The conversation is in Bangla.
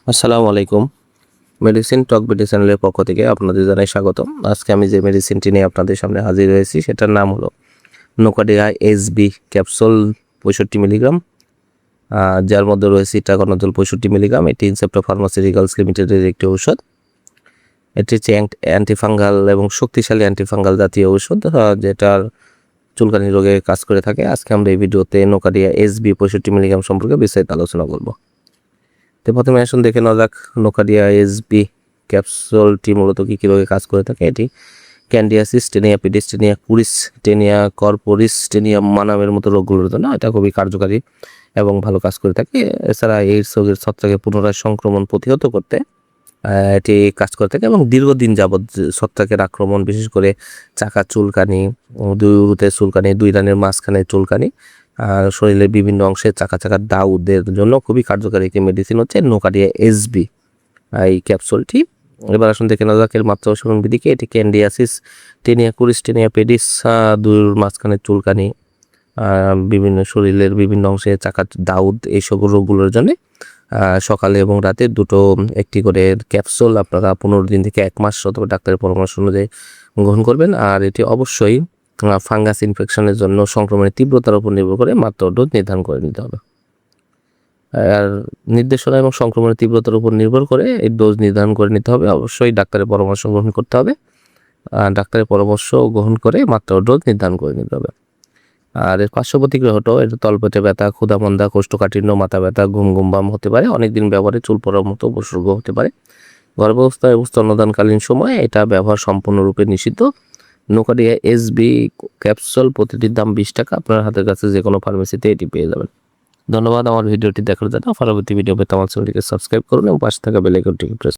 আসসালামু আলাইকুম। মেডিসিন টক বিডি চ্যানেলের পক্ষ থেকে আপনাদের জানাই স্বাগতম। আজকে আমি যে মেডিসিনটি নিয়ে আপনাদের সামনে হাজির হয়েছি সেটার নাম হলো নোকাডিয়া এসবি ক্যাপসুল 65 মিলিগ্রাম, যার মধ্যে রয়েছে ইটাকনজল 65 মিলিগ্রাম। এটি ইনসেপ্টা ফার্মাসিউটিক্যালস লিমিটেডের একটি ঔষধ। এটি হচ্ছে অ্যান্টিফাঙ্গাল এবং শক্তিশালী অ্যান্টিফাঙ্গাল জাতীয় ঔষধ, যেটার চুলকানি রোগে কাজ করে থাকে। আজকে আমরা এই ভিডিওতে নোকাডিয়া এসবি 65 মিলিগ্রাম সম্পর্কে বিস্তারিত আলোচনা করব। তো প্রথমে আসুন দেখে নেওয়া যাক নোকাডিয়া এসবি ক্যাপসুলটি মূলত কী কী রোগে কাজ করে থাকে। এটি candidiasis, tinea pedis, tinea cruris, tinea corporis, tinea মানামের মতো রোগগুলোর জন্য এটা খুবই কার্যকারী এবং ভালো কাজ করে থাকে। এছাড়া এইডস রোগের ছত্রাকের পুনরায় সংক্রমণ প্রতিহত করতে এটি কাজ করে থাকে এবং দীর্ঘদিন যাবৎ ছত্রাকের আক্রমণ, বিশেষ করে চাকা চুলকানি, দুই উরুতে চুলকানি, দুই রানের মাঝখানে চুলকানি, শরীরের বিভিন্ন অংশে চাকা চাকা দাউদের জন্য খুবই কার্যকারী একটি মেডিসিন হচ্ছে নোকাডিয়া এসবি এই ক্যাপসুলটি। এবার আসুন দেখে নেওয়া যাক এর মাত্রা ও সেবন বিধিকে। এটি candidiasis, taenia cruris, taenia pedis, দুইর মাঝখানে চুলকানি, বিভিন্ন শরীরের বিভিন্ন অংশে চাকা দাউদ, এইসব রোগগুলোর জন্য সকালে এবং রাতে একটি করে ক্যাপসুল আপনারা 15 দিন থেকে 1 মাস অথবা ডাক্তারের পরামর্শ অনুযায়ী গ্রহণ করবেন। আর এটি অবশ্যই ফাঙ্গাস ইনফেকশনের জন্য সংক্রমণের তীব্রতার উপর নির্ভর করে মাত্রা ও ডোজ নির্ধারণ করে নিতে হবে। আর নির্দেশনা এবং সংক্রমণের তীব্রতার উপর নির্ভর করে এই ডোজ নির্ধারণ করে নিতে হবে। অবশ্যই ডাক্তারের পরামর্শ গ্রহণ করতে হবে। ডাক্তারের পরামর্শ গ্রহণ করে মাত্রা ও ডোজ নির্ধারণ করে নিতে হবে। আর এর পার্শ্ব প্রতিক্রিয়া হলো এটা তলপেটে ব্যথা, ক্ষুধামন্দা, কোষ্ঠকাঠিন্য, মাথা ব্যথা, ঘুম ঘুম ভাব হতে পারে। অনেকদিন ব্যবহারে চুল পড়ার মতো উপসর্গ হতে পারে। গর্ভাবস্থা এবং স্তন্যদানকালীন সময়ে এটা ব্যবহার সম্পূর্ণরূপে নিষিদ্ধ। নোকাডিয়া এসবি ক্যাপসুল প্রতিটির দাম 20 টাকা। আপনার হাতের কাছে যে কোনো ফার্মেসিতে এটি পেয়ে যাবেন। ধন্যবাদ আমার ভিডিওটি দেখার জন্য। পরবর্তী ভিডিও পেতে আমার চ্যানেলটিকে সাবস্ক্রাইব করুন এবং পাশে থাকা বেল আইকনটিকে প্রেস